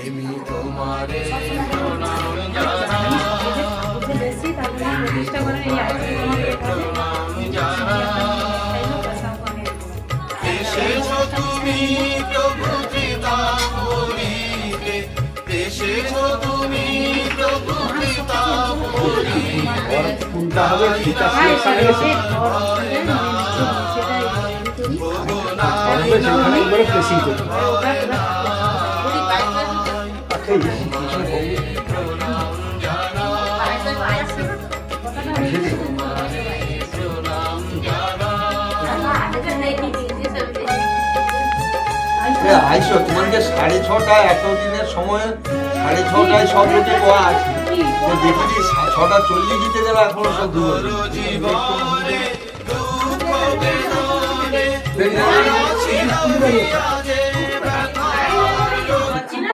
প্রেমী তোমারে প্রণাম জানাই, প্রণাম জানাই। এসেছো তুমি প্রভু পিতা বলিতে, এসেছো তুমি প্রভু পিতা বলিতে, আইসো তোমাকে 6:30 এতদিনের সময় 6:30 সব লোকে কোয়া আছে, দেখি 6:40 দিতে গেলে এখনো সব দূর জীবনে দুঃখ বেদনে